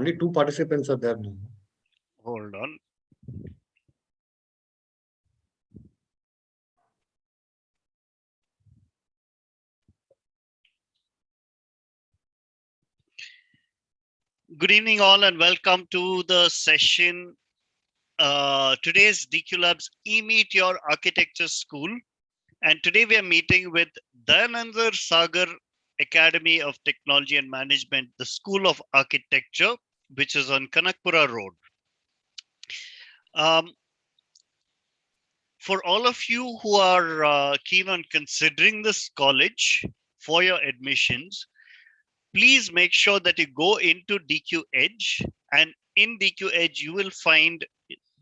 Only 2 participants are there now. Hold on. Good evening all and welcome to the session. Today's DQ Labs E-Meet Your Architecture School. And today we are meeting with Dayanandar Sagar Academy of Technology and Management, the School of Architecture, which is on Kanakapura Road. For all of you who are keen on considering this college for your admissions, please make sure that you go into DQ Edge, and in DQ Edge you will find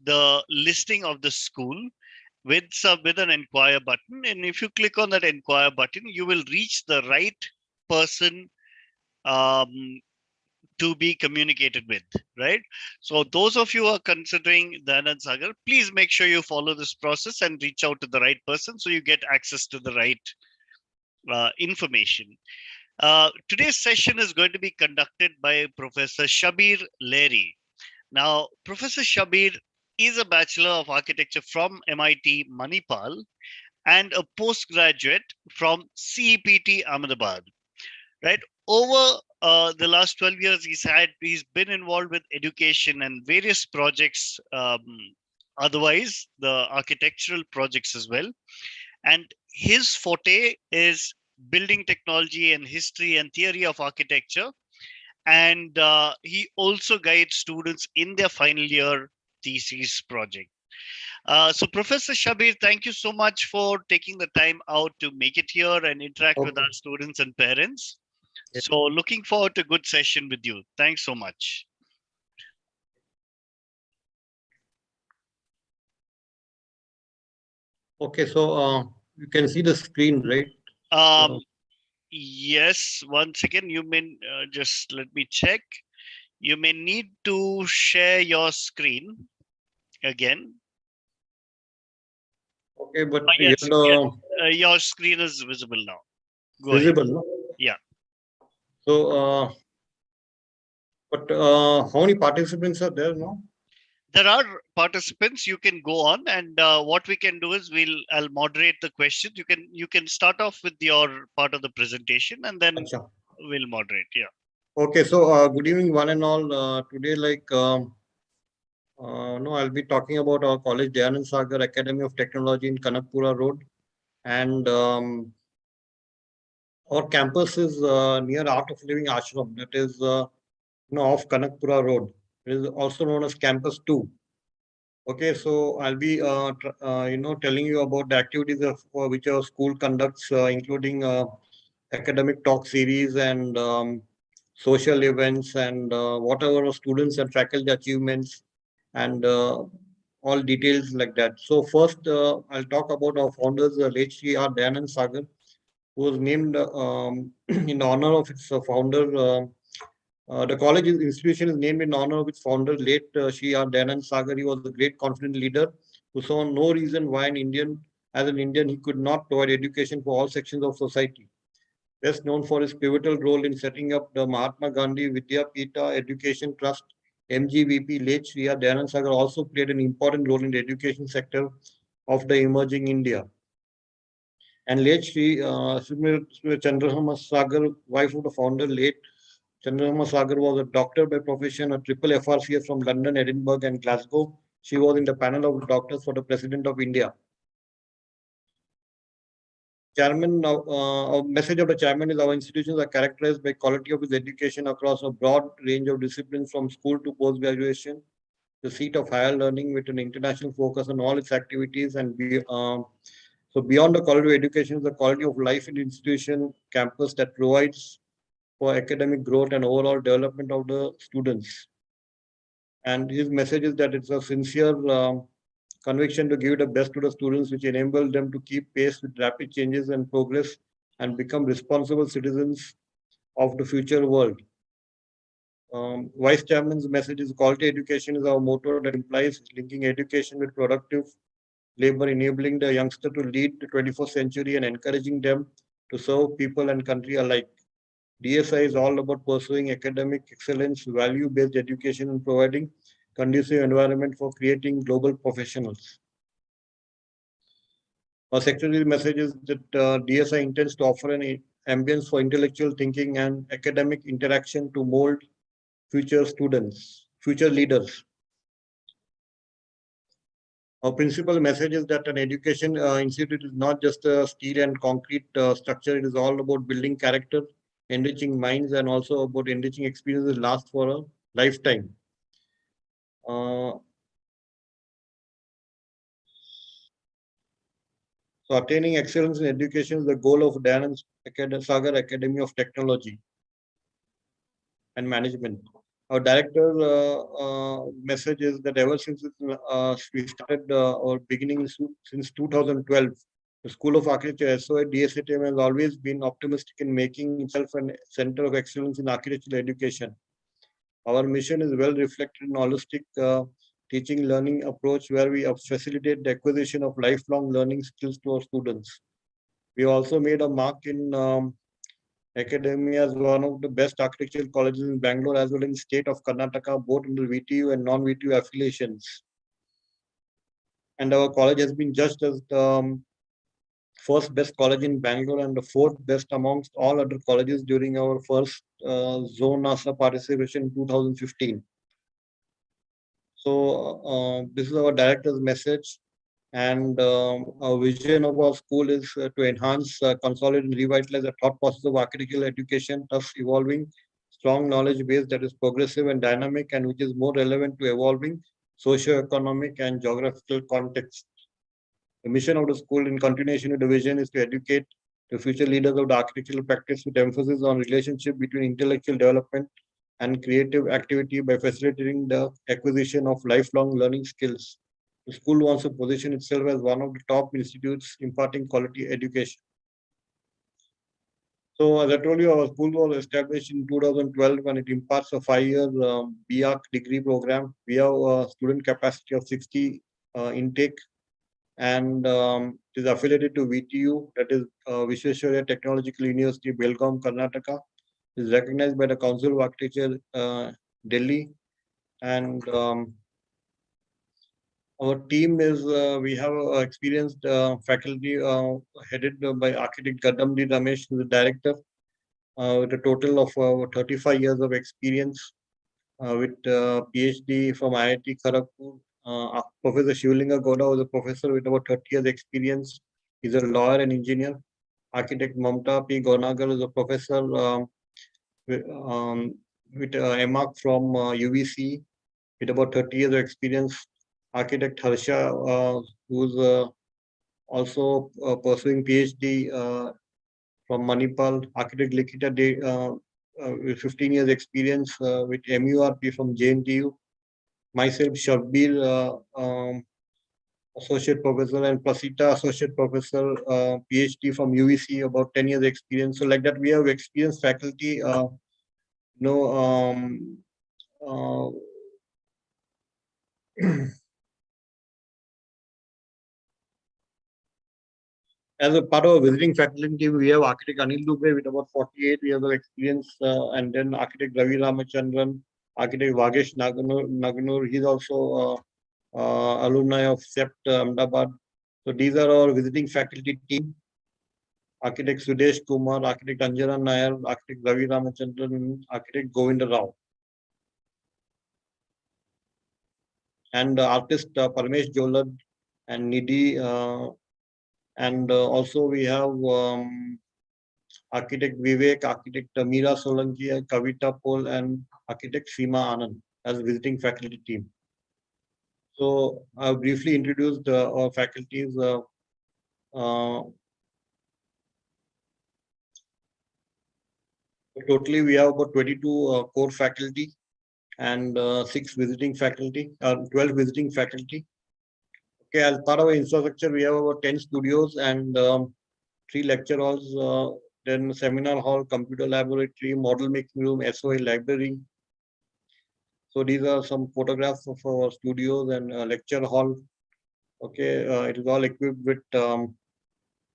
the listing of the school with an inquire button, and if you click on that inquire button, you will reach the right person to be communicated with, right? So those of you who are considering Dayanand Sagar, please make sure you follow this process and reach out to the right person so you get access to the right information. Today's session is going to be conducted by Professor Shabir Leri. Now, Professor Shabir is a Bachelor of Architecture from MIT Manipal and a postgraduate from CEPT Ahmedabad. Right? Over the last 12 years, he's been involved with education and various projects, otherwise the architectural projects as well. And his forte is building technology and history and theory of architecture. And he also guides students in their final year thesis project. So Professor Shabir, thank you so much for taking the time out to make it here and interact with our students and parents. So looking forward to a good session with you. Thanks so much. Okay, so you can see the screen, right? Yes, once again, you may just let me check. You may need to share your screen again. Okay, but yes, your screen is visible now. Go visible, ahead. No? Yeah. So, but how many participants are there now? There are participants. You can go on, and what we can do is I'll moderate the questions. You can start off with your part of the presentation, and then we'll moderate. Yeah. Okay. So good evening, one and all. Today, I'll be talking about our college, Dayanand Sagar Academy of Technology in Kanakapura Road, and our campus is near Art of Living Ashram. That is, off Kanakapura Road. It is also known as Campus 2. Okay, so I'll be, telling you about the activities of which our school conducts, including academic talk series and social events and whatever students and faculty achievements and all details like that. So first, I'll talk about our founders, late Sri R. Dayanand Sagar, who was named in honor of its founder. The college institution is named in honor of its founder, late Sri R. Dayanand Sagar. He was a great, confident leader who saw no reason why as an Indian, he could not provide education for all sections of society. Best known for his pivotal role in setting up the Mahatma Gandhi Vidyapita Education Trust, MGVP, late Sri R. Dayanand Sagar also played an important role in the education sector of the emerging India. And late Sri Chandrahama Sagar, wife of the founder, late Chandrahama Sagar was a doctor by profession, a triple FRCS from London, Edinburgh, and Glasgow. She was in the panel of doctors for the President of India. Chairman, our message of the chairman is our institutions are characterized by quality of his education across a broad range of disciplines from school to post-graduation, the seat of higher learning with an international focus on all its activities. And so beyond the quality of education is the quality of life in the institution campus that provides for academic growth and overall development of the students. And his message is that it's a sincere conviction to give the best to the students, which enable them to keep pace with rapid changes and progress and become responsible citizens of the future world. Vice Chairman's message is quality education is our motto that implies linking education with productive labor, enabling the youngster to lead the 21st century and encouraging them to serve people and country alike. DSI is all about pursuing academic excellence, value-based education, and providing conducive environment for creating global professionals. Our secretarial message is that DSI intends to offer an ambience for intellectual thinking and academic interaction to mold future students, future leaders. Our principal message is that an education institute is not just a steel and concrete structure. It is all about building character, enriching minds, and also about enriching experiences that last for a lifetime. So attaining excellence in education is the goal of Dayanand Sagar Academy of Technology and Management. Our director's message is that ever since we started our beginning since 2012, the School of Architecture SOA DSAT has always been optimistic in making itself a center of excellence in architectural education. Our mission is well reflected in holistic teaching learning approach where we facilitate the acquisition of lifelong learning skills to our students. We also made a mark in academia as one of the best architectural colleges in Bangalore as well in the state of Karnataka, both under VTU and non-VTU affiliations. And our college has been judged as the first best college in Bangalore and the fourth best amongst all other colleges during our first Zone NASA participation in 2015. So this is our director's message. And our vision of our school is to enhance, consolidate, and revitalize the thought process of architectural education, thus evolving strong knowledge base that is progressive and dynamic and which is more relevant to evolving socio-economic and geographical context. The mission of the school in continuation with the vision is to educate the future leaders of the architectural practice with emphasis on relationship between intellectual development and creative activity by facilitating the acquisition of lifelong learning skills. The school wants to position itself as one of the top institutes imparting quality education. So, as I told you, our school was established in 2012 and it imparts a 5-year B.Arch degree program. We have a student capacity of 60 intake and it is affiliated to VTU, that is Visvesvaraya Technological University, Belgaum, Karnataka. It is recognized by the Council of Architecture, Delhi, and our team is, we have experienced faculty headed by architect Gadamdi Ramesh, who is the director, with a total of 35 years of experience, with PhD from IIT Kharagpur. Professor Shivlinga Goda was a professor with about 30 years experience. He's a lawyer and engineer. Architect Mamta P. Gonagar is a professor with MArch from UVC with about 30 years of experience. Architect Harsha, who's also pursuing PhD from Manipal. Architect Likita with 15 years experience with MURP from JNTU. Myself, Shabbir, associate professor, and Prasita, associate professor, PhD from UVC, about 10 years experience. So like that, we have experienced faculty, as a part of our visiting faculty team, we have architect Anil Dubey with about 48 years of experience, and then architect Ravi Ramachandran, architect Vagesh Naganur. He's also alumni of CEPT Ahmedabad. So these are our visiting faculty team. Architect Sudesh Kumar, architect Anjana Nair, architect Ravi Ramachandran, architect Govinda Rao. And artist Parmesh Jolad and Nidhi. And also we have architect Vivek, architect Meera Solanki, Kavita Pol, and architect Seema Anand as visiting faculty team. So I briefly introduced our faculties. Totally, we have about 22 core faculty and 6 visiting faculty, 12 visiting faculty. Okay, as part of our infrastructure, we have about 10 studios and 3 lecture halls, then seminar hall, computer laboratory, model making room, SOA library. So these are some photographs of our studios and lecture hall. Okay, it is all equipped with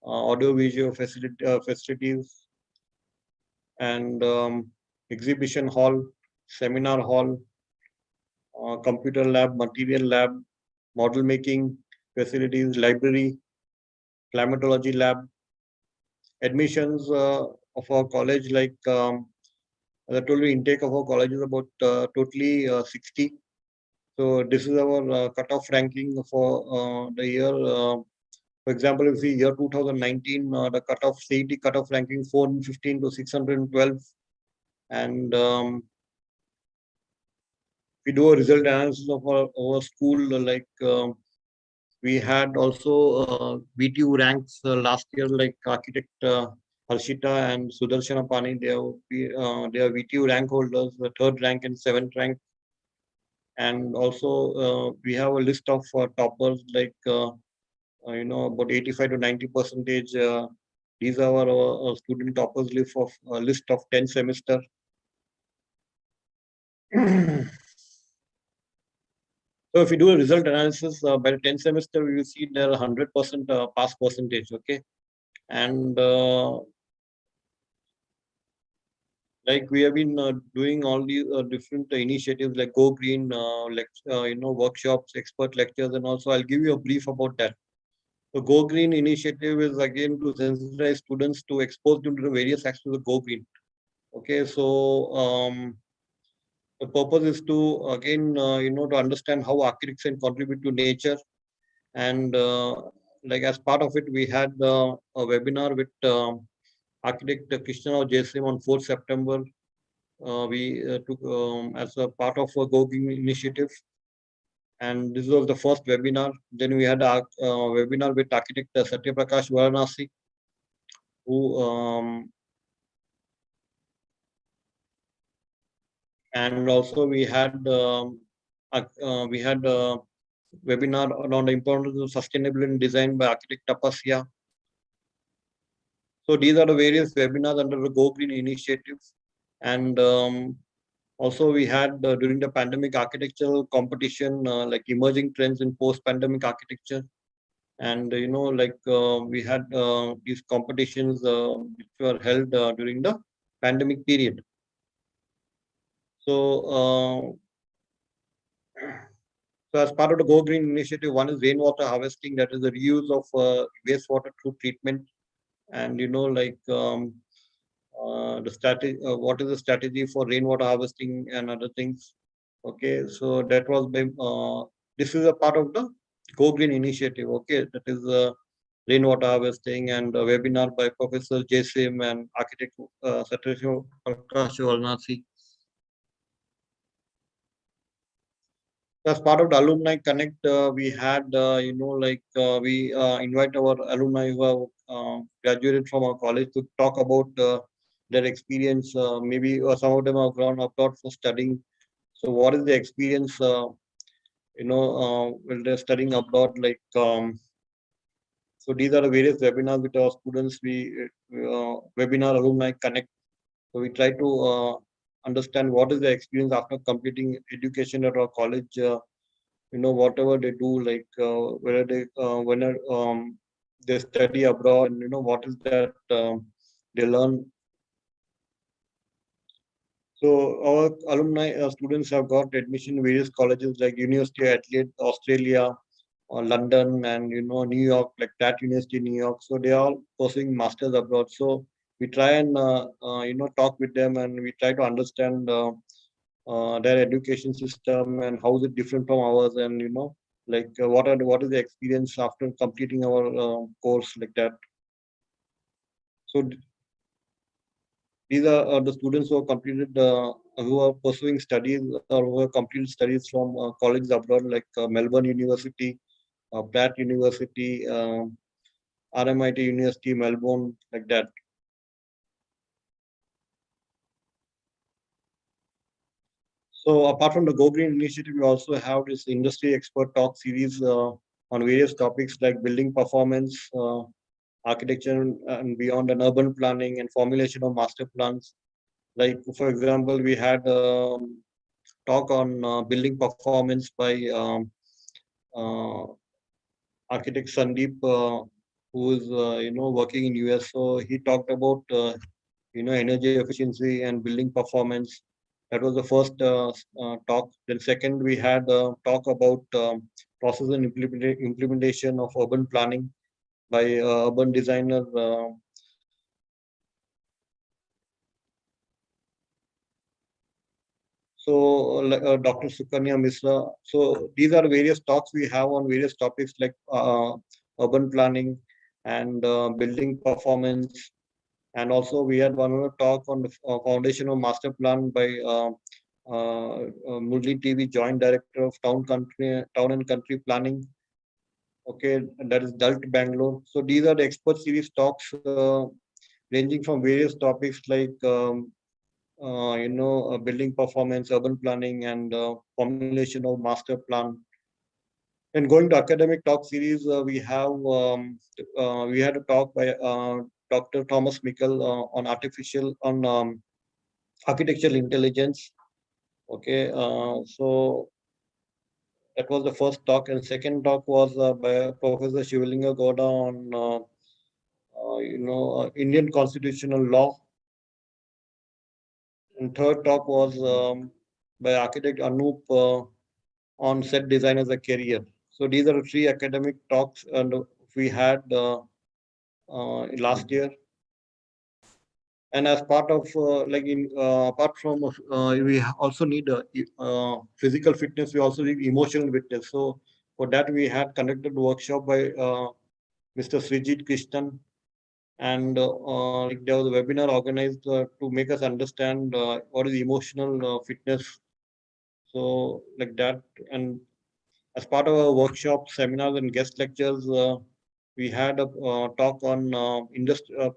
audio visual facilities. and exhibition hall, seminar hall, computer lab, material lab, model making facilities, library, climatology lab, admissions of our college, like as I told you, intake of our college is about totally 60. So this is our cutoff ranking for the year. For example, if you see year 2019, the cutoff CET cutoff ranking 415 to 612, and we do a result analysis of our school, like we had also BTU ranks last year, like architect Harshita and Sudarshana Pani. They are VTU rank holders, the third rank and seventh rank. And also we have a list of toppers, like about 85 to 90 percentage. These are our student toppers list of 10 semester. So if you do a result analysis by the 10th semester, we will see there are 100% pass percentage. Okay, and like we have been doing all these different initiatives like Go Green, workshops, expert lectures, and also I'll give you a brief about that. The Go Green initiative is again to sensitize students to expose them to the various aspects of the Go Green. Okay, so the purpose is to again to understand how architects can contribute to nature, and like as part of it, we had a webinar with architect Krishna Jasim on 4th September. We took as a part of a Go Green initiative, and this was the first webinar. Then we had a webinar with architect Satya Prakash Varanasi, who and also we had a webinar around the importance of sustainability design by architect Tapasya. So these are the various webinars under the Go Green initiative, and also we had during the pandemic architectural competition, like emerging trends in post-pandemic architecture. And we had these competitions which were held during the pandemic period. So as part of the Go Green initiative, one is rainwater harvesting, that is the reuse of wastewater through treatment. And the strategy, what is the strategy for rainwater harvesting and other things. Okay, so that was by this is a part of the Go Green initiative. Okay, that is rainwater harvesting, and a webinar by Professor Jasim and architect Satya Prakash Varanasi. As part of the Alumni Connect, we had, we invite our alumni who have graduated from our college to talk about their experience. Maybe some of them have gone abroad for studying. So what is the experience, when they're studying abroad? So these are the various webinars with our students. Webinar Alumni Connect. So we try to understand what is the experience after completing education at our college. Whatever they do, like whether they study abroad, and what is that they learn. So our alumni students have got admission in various colleges like University of Adelaide, Australia, or London, and New York, like that University, New York. So they are all pursuing masters abroad. So we try and talk with them, and we try to understand their education system and how is it different from ours, and what is the experience after completing our course, like that. So these are the students who have completed who are pursuing studies or who have completed studies from colleges abroad, like Melbourne University, Pratt University, RMIT University, Melbourne, like that. So apart from the Go Green initiative, we also have this industry expert talk series on various topics like building performance, architecture and beyond, and urban planning and formulation of master plans. Like, for example, we had talk on building performance by uh, architect Sandeep, who is working in US. So he talked about energy efficiency and building performance. That was the first talk. Then second, we had a talk about process and implementation of urban planning by urban designer Dr. Sukanya Misra. So these are various talks we have on various topics like urban planning and building performance. And also we had one other talk on the foundation of master plan by Murli TV, Joint Director of Town and Country Planning. Okay, that is DALT Bangalore. So these are the expert series talks ranging from various topics like building performance, urban planning, and formulation of master plan. And going to academic talk series, we had a talk by Dr. Thomas Mickle on artificial intelligence. Okay, so that was the first talk, and second talk was by Professor Shivalinga Gowda on Indian constitutional law. And third talk was by architect Anup on set design as a career. So these are the three academic talks and we had last year. And as part of apart from we also need physical fitness, we also need emotional fitness. So for that we had conducted a workshop by Mr. Srijit Krishnan, and there was a webinar organized to make us understand what is emotional fitness. So like that, and as part of our workshop, seminars, and guest lectures, we had a talk on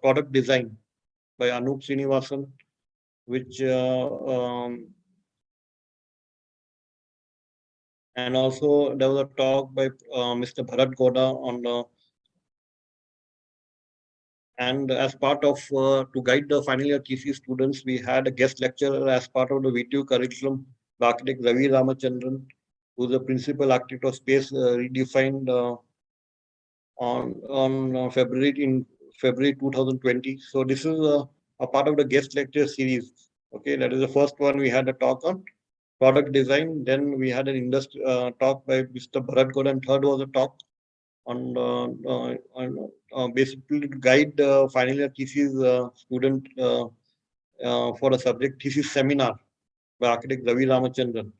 product design by Anup Srinivasan, which and also there was a talk by Mr. Bharat Goda on and as part of to guide the final year TC students, we had a guest lecturer as part of the V2 curriculum, the architect Ravi Ramachandran, who is the principal architect of Space Redefined on February 2020. So this is a part of the guest lecture series. Okay, that is the first one we had a talk on product design. Then we had an industry talk by Mr. Bharat Goda, and third was a talk on basically to guide the final year thesis student for a subject thesis seminar by architect Ravi Ramachandran.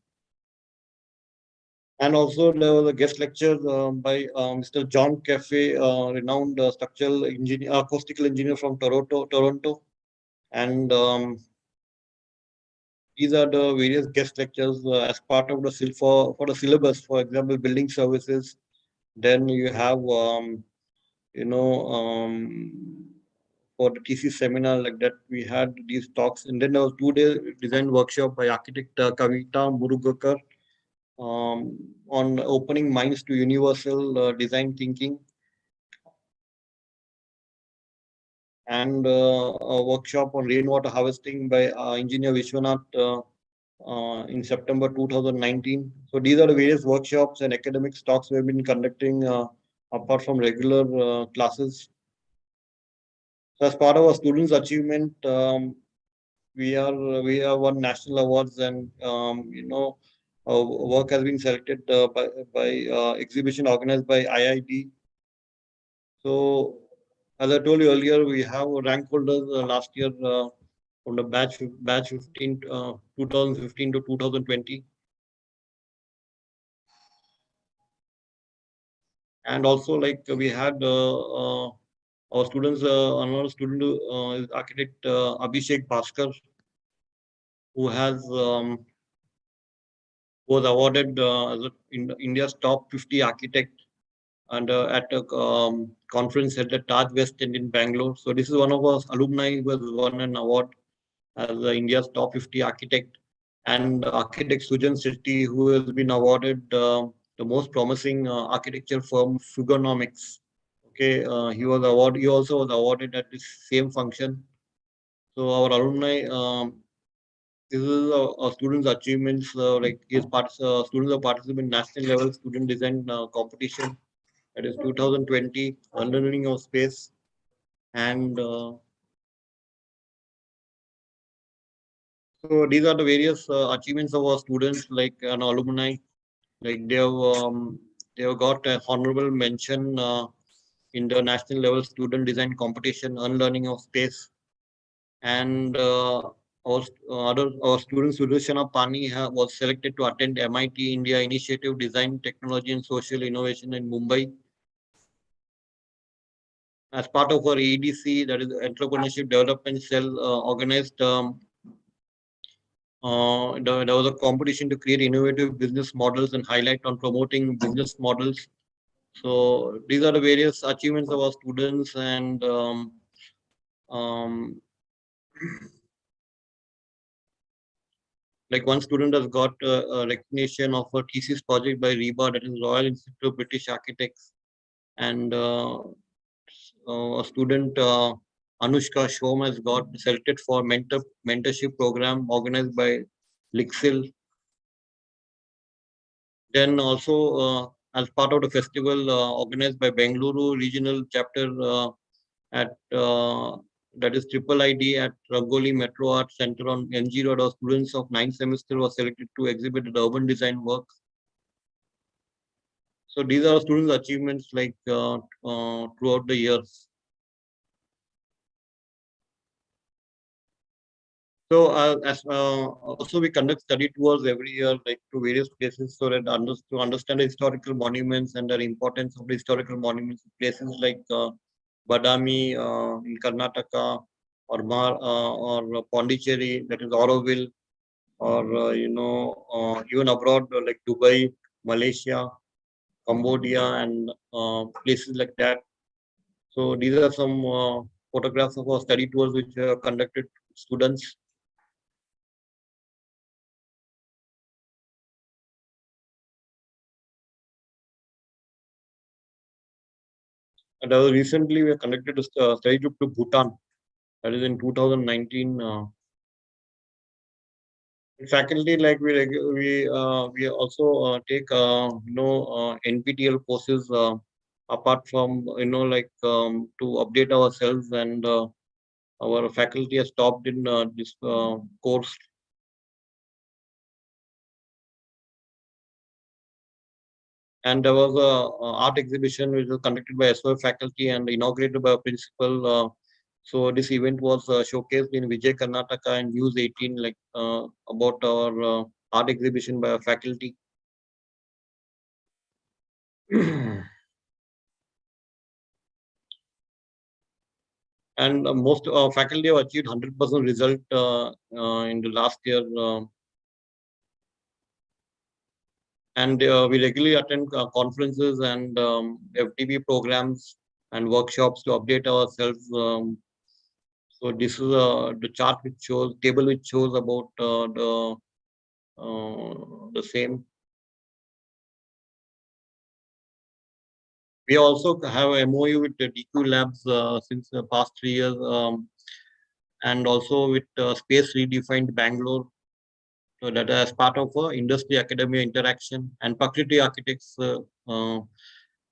And also there was a guest lecture by Mr. John Cafe, renowned structural engineer, acoustical engineer from Toronto. And these are the various guest lectures as part of the for the syllabus. For example, building services. Then you have for the TC seminar like that, we had these talks, and then there was 2-day design workshop by architect Kavita Murugakar on opening minds to universal design thinking, and a workshop on rainwater harvesting by engineer Vishwanath in September 2019. So these are the various workshops and academic talks we've been conducting apart from regular classes. So as part of our students' achievement, we have won national awards, and our work has been selected by exhibition organized by IID. So as I told you earlier, we have rank holders last year from the batch 15 2015 to 2020. And also like we had our students, another student is architect Abhishek Bhaskar, who was awarded as India's top 50 architect and at a conference held at Taj West End in Bangalore. So this is one of our alumni who has won an award as India's top 50 architect, and architect Sujan Shetty, who has been awarded the most promising architecture firm Fugonomics. Okay, he also was awarded at this same function. So our alumni, this is our students' achievements. Like students have participated in national level student design competition. That is 2020 Understanding of Space, and So these are the various achievements of our students, like an alumni, like they have got a honorable mention in the national level student design competition, Unlearning of Space, and our student Sudarshana Pani was selected to attend MIT India Initiative Design Technology and Social Innovation in Mumbai as part of our EDC, that is Entrepreneurship Development Cell, organized. There was a competition to create innovative business models and highlight on promoting business models. So these are the various achievements of our students, and um, like one student has got a recognition of a thesis project by RIBA, that is Royal Institute of British Architects, and a student Anushka Shom has got selected for mentorship program organized by Lixil. Then also as part of the festival organized by Bengaluru Regional Chapter at that is Triple ID at Rangoli Metro Art Center on NG Road, our students of 9th semester were selected to exhibit the urban design work. So these are students' achievements like throughout the years. So as also we conduct study tours every year, like to various places, so that to understand the historical monuments and the importance of the historical monuments. Places like Badami in Karnataka, or or Pondicherry, that is Auroville, or even abroad like Dubai, Malaysia, Cambodia, and places like that. So these are some photographs of our study tours which are conducted with students. And recently we have conducted a study trip to Bhutan. That is in 2019. Faculty, like we also take NPTEL courses apart from like to update ourselves, and our faculty has stopped in this course. And there was a art exhibition which was conducted by SOF faculty and inaugurated by a principal. So this event was showcased in Vijay Karnataka and News 18, like about our art exhibition by our faculty. And most faculty have achieved 100% result in the last year. And we regularly attend conferences and FTP programs and workshops to update ourselves. So this is the chart which shows, table which shows about the same. We also have a MOU with the DQ Labs since the past 3 years, and also with Space Redefined Bangalore. So that as part of industry academia interaction, and Prakriti Architects uh,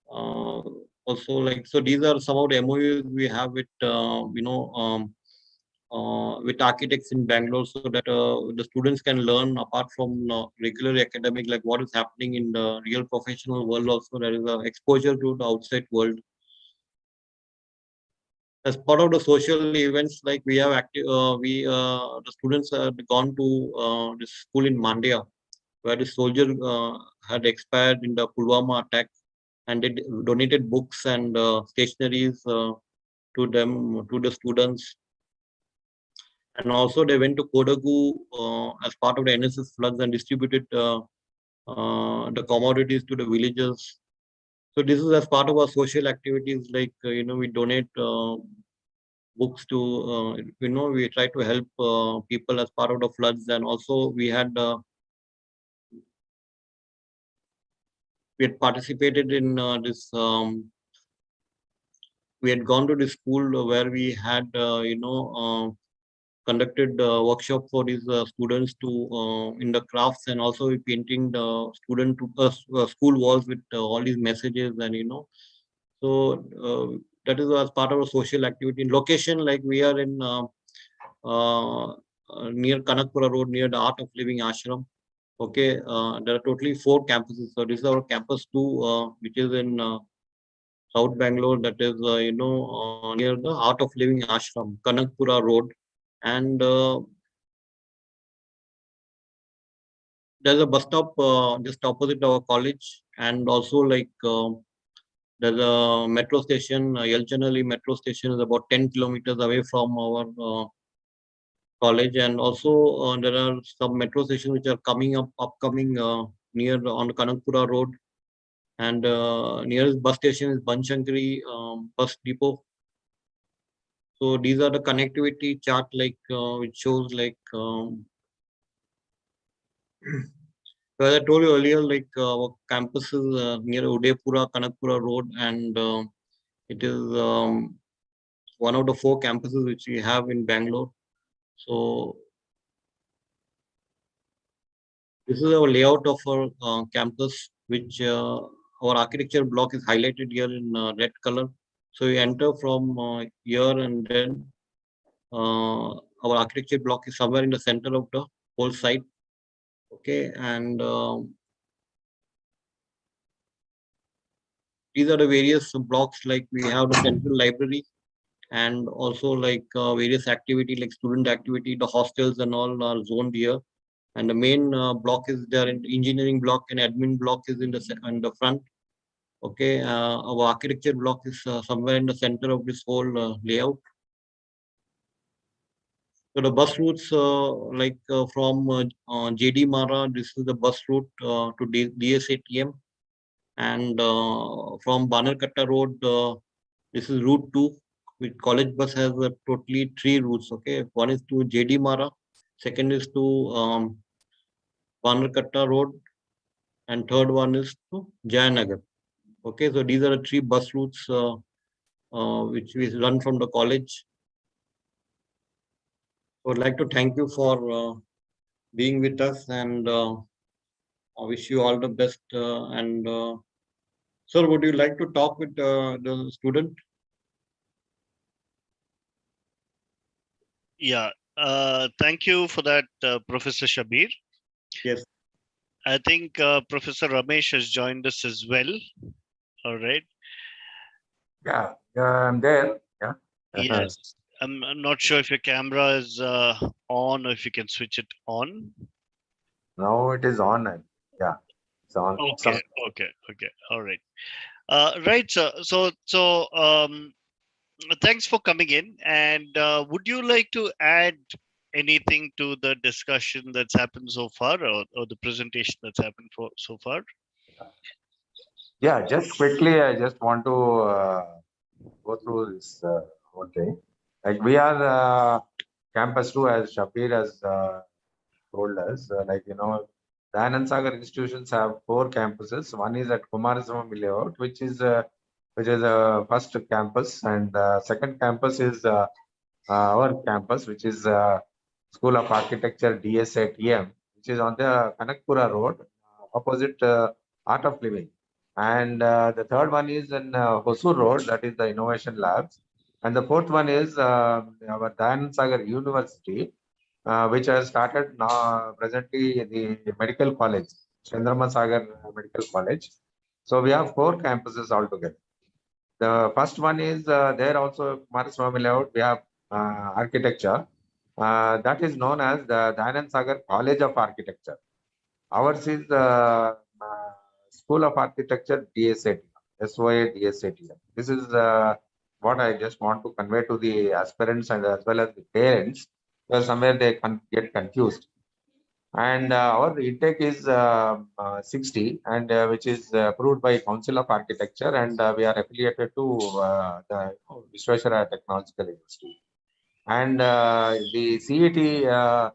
also, like, so these are some of the MOUs we have with with architects in Bangalore, so that the students can learn apart from regular academic, like what is happening in the real professional world. Also, there is exposure to the outside world. As part of the social events, like we have the students have gone to this school in Mandya, where the soldier had expired in the Pulwama attack, and they donated books and stationaries to them, to the students. And also they went to Kodagu as part of the NSS floods and distributed the commodities to the villagers. So this is as part of our social activities, like we donate books to we try to help people as part of the floods. And also we had participated in this we had gone to the school where we had conducted workshop for these students to in the crafts, and also we painting the student to school walls with all these messages. And so that is as part of a social activity. In location, like we are in near Kanakapura Road, near the Art of Living Ashram. Okay, there are totally 4 campuses. So this is our campus 2, which is in South Bangalore. That is, near the Art of Living Ashram, Kanakapura Road, and there's a bus stop just opposite our college, and also like there's a metro station. Yelchanali metro station is about 10 kilometers away from our college, and also there are some metro stations which are upcoming near on Kanakapura Road, and nearest bus station is Banshankari bus depot. So these are the connectivity chart, like which shows like so as I told you earlier, like our campus is near Udaipura, Kanakapura Road, and it is one of the 4 campuses which we have in Bangalore. So this is our layout of our campus, which our architecture block is highlighted here in red color. So you enter from here, and then our architecture block is somewhere in the center of the whole site. Okay, and these are the various blocks, like we have the central library, and also like various activity like student activity, the hostels and all are zoned here. And the main block is there, in engineering block and admin block is in the front. Okay, our architecture block is somewhere in the center of this whole layout. So the bus routes, from JD Mara, this is the bus route to DSATM, and from Banarkatta Road, this is route 2. Which college bus has totally 3 routes. Okay, one is to JD Mara, second is to Banarkatta Road, and third one is to Jayanagar. Okay, so these are the 3 bus routes which we run from the college. I would like to thank you for being with us, and I wish you all the best. And sir, would you like to talk with the student? Yeah. Thank you for that, Professor Shabir. Yes. I think Professor Ramesh has joined us as well. All right. Yeah, I'm there. Yeah. Yes. I'm not sure if your camera is on or if you can switch it on. Now it is on. Yeah, it's on. Okay. Okay. All right. Right. So thanks for coming in. And would you like to add anything to the discussion that's happened so far, or the presentation that's happened so far? Yeah, just quickly, I just want to go through this whole thing. Like we are campus 2, as Shapir has told us. The Anand Sagar institutions have 4 campuses. One is at Kumaraswamy layout, which is a first campus, and second campus is our campus, which is School of Architecture DSATM, which is on the Kanakapura Road, opposite Art of Living. And the third one is in Hosur Road, that is the Innovation Labs. And the fourth one is our Dayanand Sagar University, which has started now presently the medical college, Chandrama Sagar Medical College. So we have 4 campuses altogether. The first one is there also Kumaraswamy layout. We have architecture. That is known as the Dayanand Sagar College of Architecture. Ours is the School of Architecture DSAT, SOA DSAT. This is what I just want to convey to the aspirants and as well as the parents, because somewhere they get confused. And our intake is 60, and which is approved by Council of Architecture, and we are affiliated to the Vishweshwara Technological University. And the CET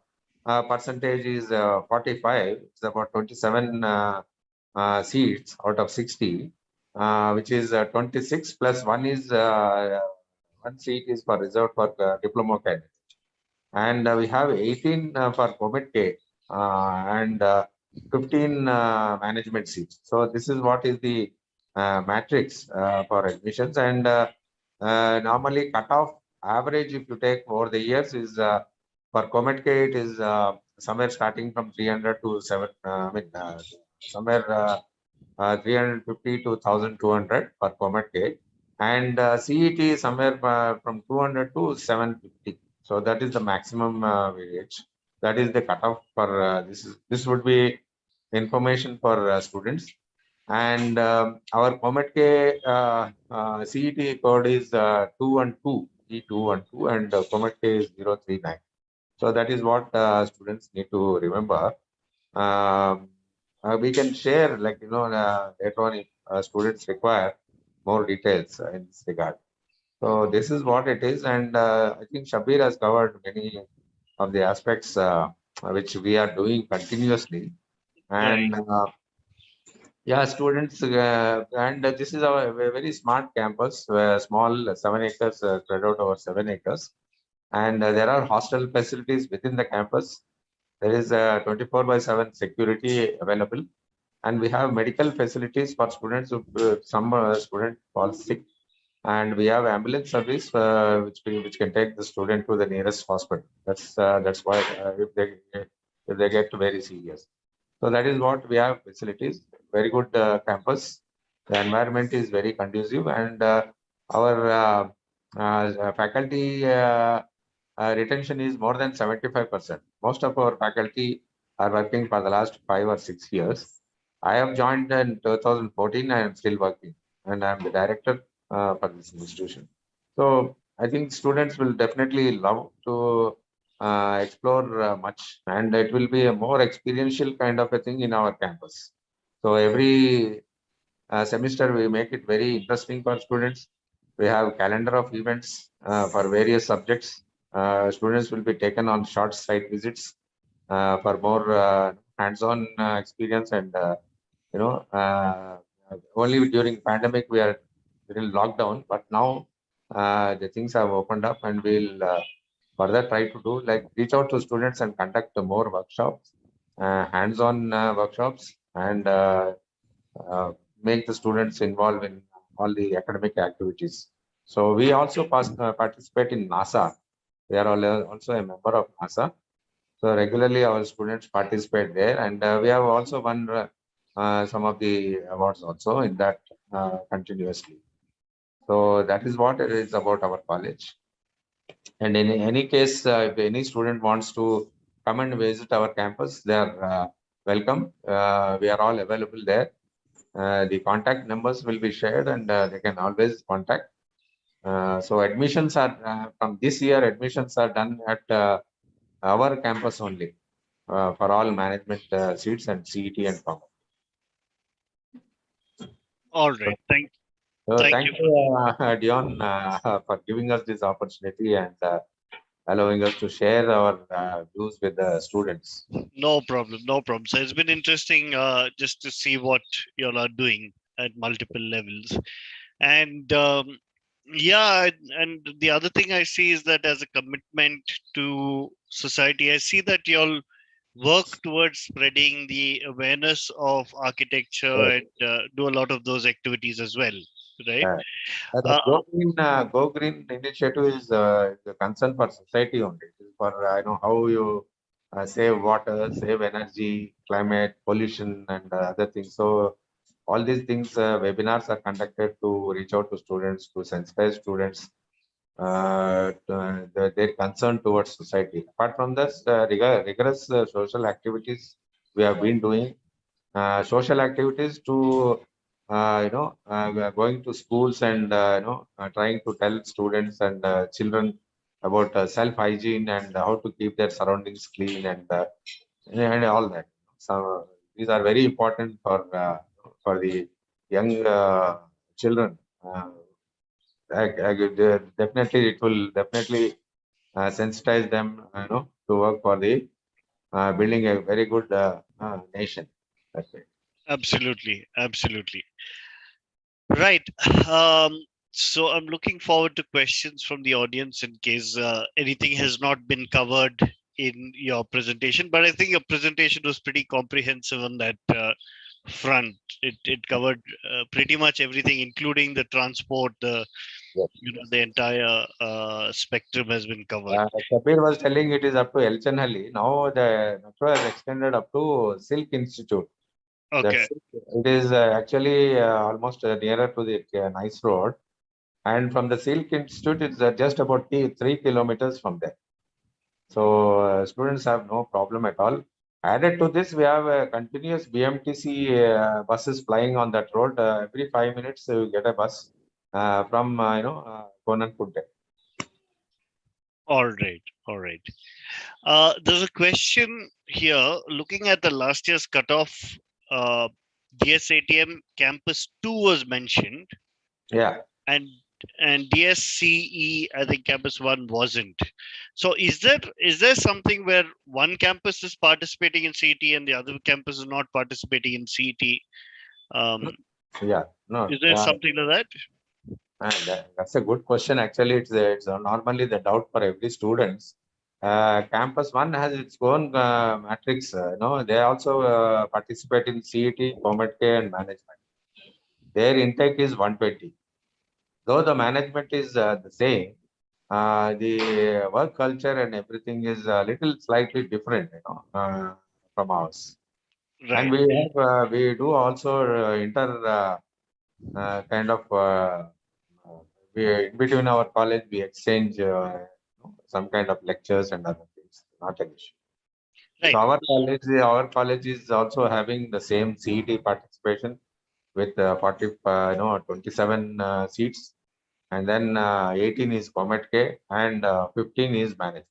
percentage is 45. It's about 27 seats out of 60, which is 26 plus 1 is 1 seat is for reserved for diploma candidate. And we have 18 for COMEDK and 15 management seats. So this is what is the matrix for admissions. And normally cutoff average, if you take over the years, is for Comet K, it is somewhere starting from 300 to 7. Somewhere 350 to 1,200 for Comet K, and CET is somewhere from 200 to 750. So that is the maximum wage. That is the cutoff for this would be information for students. And our Comet K CET code is 212, E212, and Comet K is 039. So that is what students need to remember. We can share, like, later on if students require more details in this regard. So this is what it is, and I think Shabir has covered many of the aspects which we are doing continuously. And yeah, students, and this is our very smart campus, small 7 acres spread out over 7 acres. And there are hostel facilities within the campus. There is 24/7 security available. And we have medical facilities for students who some student falls sick. And we have ambulance service which can take the student to the nearest hospital. That's why if they get very serious. So that is what we have facilities. Very good campus. The environment is very conducive, and our faculty retention is more than 75%. Most of our faculty are working for the last 5 or 6 years. I have joined in 2014. I am still working, and I am the director for this institution. So I think students will definitely love to explore much, and it will be a more experiential kind of a thing in our campus. So every semester we make it very interesting for students. We have calendar of events for various subjects. Students will be taken on short site visits for more hands-on experience, and only during pandemic we are in lockdown, but now the things have opened up, and we'll further try to do, like, reach out to students and conduct more workshops, hands-on workshops, and make the students involved in all the academic activities. So we also participate in NASA. We are also a member of NASA. So regularly our students participate there, and we have also won some of the awards also in that continuously. So that is what it is about our college. And in any case, if any student wants to come and visit our campus, they are welcome. We are all available there. The contact numbers will be shared, and they can always contact. So admissions are from this year. Admissions are done at our campus only for all management seats and CET and COM. All right. Thank Thank you. you, Dion, for giving us this opportunity and allowing us to share our views with the students. No problem. No problem. So it's been interesting just to see what you all are doing at multiple levels. And yeah, and the other thing I see is that as a commitment to society, I see that you all work towards spreading the awareness of architecture Right. and do a lot of those activities as well, right? The Go Green initiative is a concern for society only. It is for how you save water, save energy, climate, pollution, and other things. So all these things, webinars are conducted to reach out to students, to sensitize students, their concern towards society. Apart from this, rigorous social activities we have been doing, social activities to we are going to schools and trying to tell students and children about self hygiene and how to keep their surroundings clean, and all that. So these are very important for the young children. Definitely, it will definitely sensitize them, to work for the building a very good nation. That's it. Absolutely, absolutely. Right. So I'm looking forward to questions from the audience in case anything has not been covered in your presentation. But I think your presentation was pretty comprehensive on that front. It covered pretty much everything, including the transport, the Yes. the entire spectrum has been covered. Kabir was telling it is up to Elchenhalli. Now the metro has extended up to Silk Institute. Okay. It is actually almost nearer to the Nice Road. And from the Silk Institute, it's just about 3 kilometers from there. So students have no problem at all. Added to this, we have continuous BMTC buses flying on that road. Every 5 minutes, you get a bus from Konanpute. All right. All right. There's a question here. Looking at the last year's cutoff, DSATM Campus 2 was mentioned, Yeah. and DSCE, I think Campus 1 wasn't. So is there something where one campus is participating in CET and the other campus is not participating in CET? Yeah. No. Is there something like that? And that's a good question. Actually, it's normally the doubt for every student. Campus 1 has its own matrix. They also participate in CET, Comet K, and management. Their intake is 120. Though the management is the same, the work culture and everything is a little slightly different, from ours. Right. And we do also kind of in between our college we exchange some kind of lectures and other things. Not an issue. Right. So our college is also having the same CET participation with 27 seats, and then 18 is Comet K, and 15 is management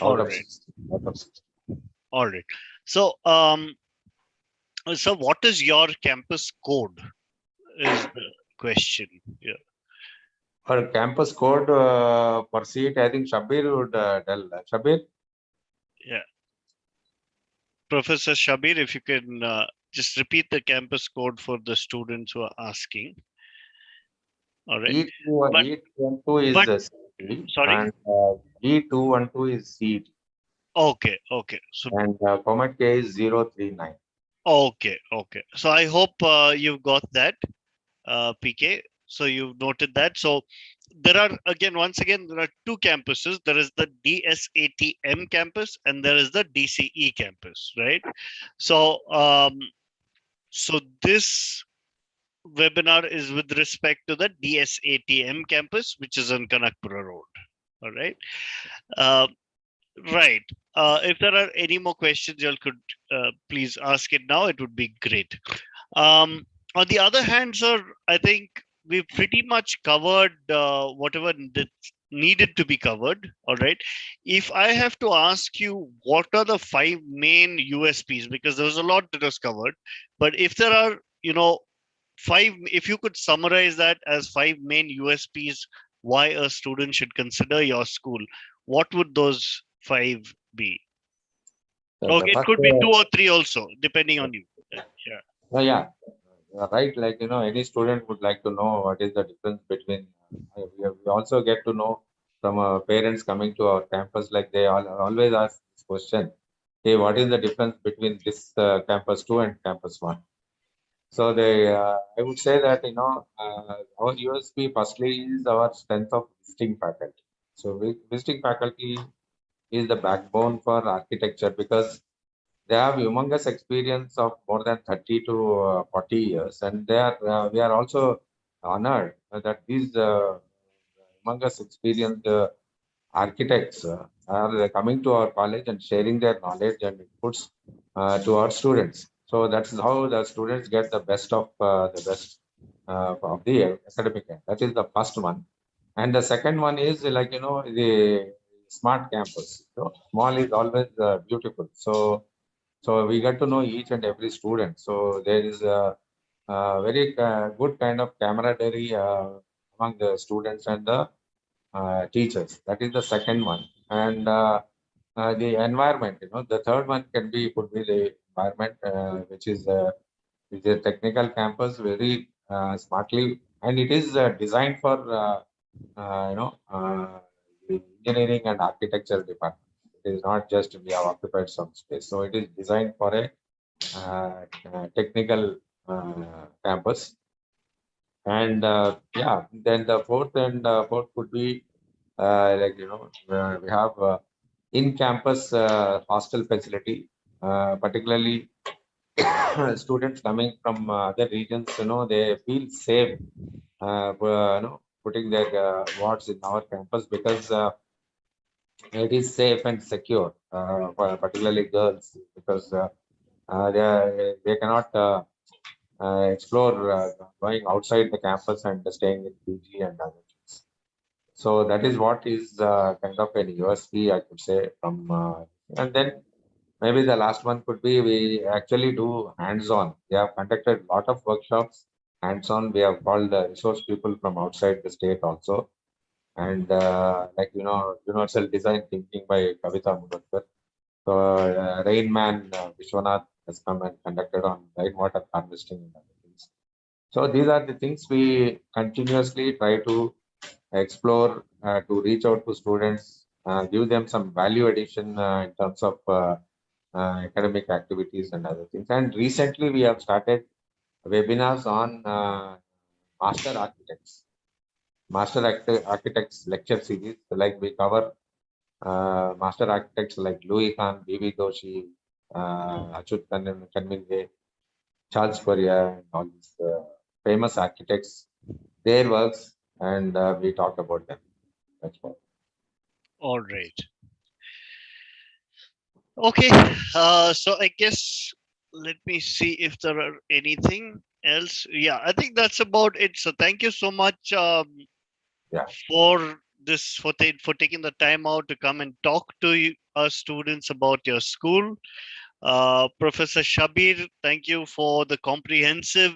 All out of right. 60. Out of 60. All right. So so what is your campus code? Is the question. Yeah. For campus code per seat, I think Shabir would tell. Shabir? Yeah. Professor Shabir, if you can just repeat the campus code for the students who are asking. All right. E212 is CET, sorry? and E212 is CET, Okay. Okay. So and Comet K is 039. okay. Okay. So I hope you've got that, PK. So you've noted that. So there are once again there are two campuses. There is the DSATM campus and there is the DCE campus, right? So so this webinar is with respect to the DSATM campus, which is on Kanakapura Road. All right. Right. If there are any more questions, you all could please ask it now. It would be great. On the other hand, sir, I think we've pretty much covered whatever needed to be covered. All right. If I have to ask you, what are the 5 main USPs? Because there was a lot that was covered, but if there are, 5, if you could summarize that as 5 main USPs, why a student should consider your school, what would those 5 be? Okay, it could be 2 or 3 also, depending on you. Yeah. Oh, yeah. Right. Like, any student would like to know what is the difference between, we also get to know from parents coming to our campus, like they always ask this question, hey, what is the difference between this campus 2 and campus 1? So I would say that, our USP firstly is our strength of visiting faculty. So visiting faculty is the backbone for architecture, because they have humongous experience of more than 30 to 40 years, and we are also honored that these humongous experienced architects are coming to our college and sharing their knowledge and inputs to our students. So that's how the students get the best of the academic end. That is the first one. And the second one is, like, the smart campus. So small is always beautiful. So we get to know each and every student. So there is a very good kind of camaraderie among the students and the teachers. That is the second one. And the environment, the third one could be the environment, which is a technical campus, very smartly, and it is designed for the engineering and architecture department. It is not just we have occupied some space. So it is designed for a technical campus. And yeah, then the fourth could be like, we have in-campus hostel facility, particularly students coming from other regions, they feel safe, putting their wards in our campus because it is safe and secure, particularly girls, because they cannot explore going outside the campus and staying in PG and other things. So that is what is kind of an USP, I could say, from and then maybe the last one could be we actually do hands-on. We have conducted a lot of workshops hands-on. We have called resource people from outside the state also, and like universal design thinking by Kavita Mudhakkar. So Rainman Vishwanath has come and conducted on rainwater harvesting and other things. So these are the things we continuously try to explore to reach out to students, give them some value addition in terms of academic activities and other things. And recently we have started webinars on master architects, architects lecture series. Like we cover master architects like Louis Kahn, B.V. Doshi, Achut Kanvinge, Charles Correa, and all these famous architects, their works, and we talk about them. That's all. All right. Okay. So I guess let me see if there are anything else. Yeah, I think that's about it. So thank you so much Yeah. for this for taking the time out to come and talk to our students about your school. Professor Shabir, thank you for the comprehensive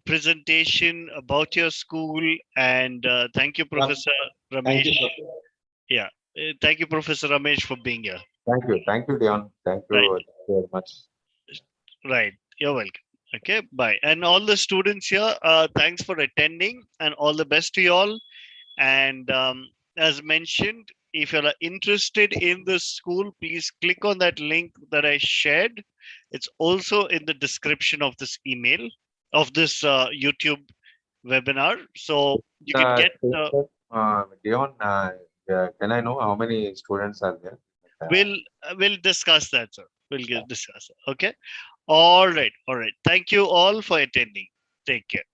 presentation about your school, and thank you, Professor Thank Ramesh. you, sir. Yeah, thank you, Professor Ramesh, for being here. Thank you, Dion. Thank you, Right. thank you very much. Right, you're welcome. Okay, bye. And all the students here, thanks for attending, and all the best to you all. And as mentioned, if you're interested in the school, please click on that link that I shared. It's also in the description of this email, of this YouTube webinar. So you can get, Dion, can I know how many students are there? we'll discuss that, sir. We'll discuss it. Okay. All right. All right. Thank you all for attending. Take care.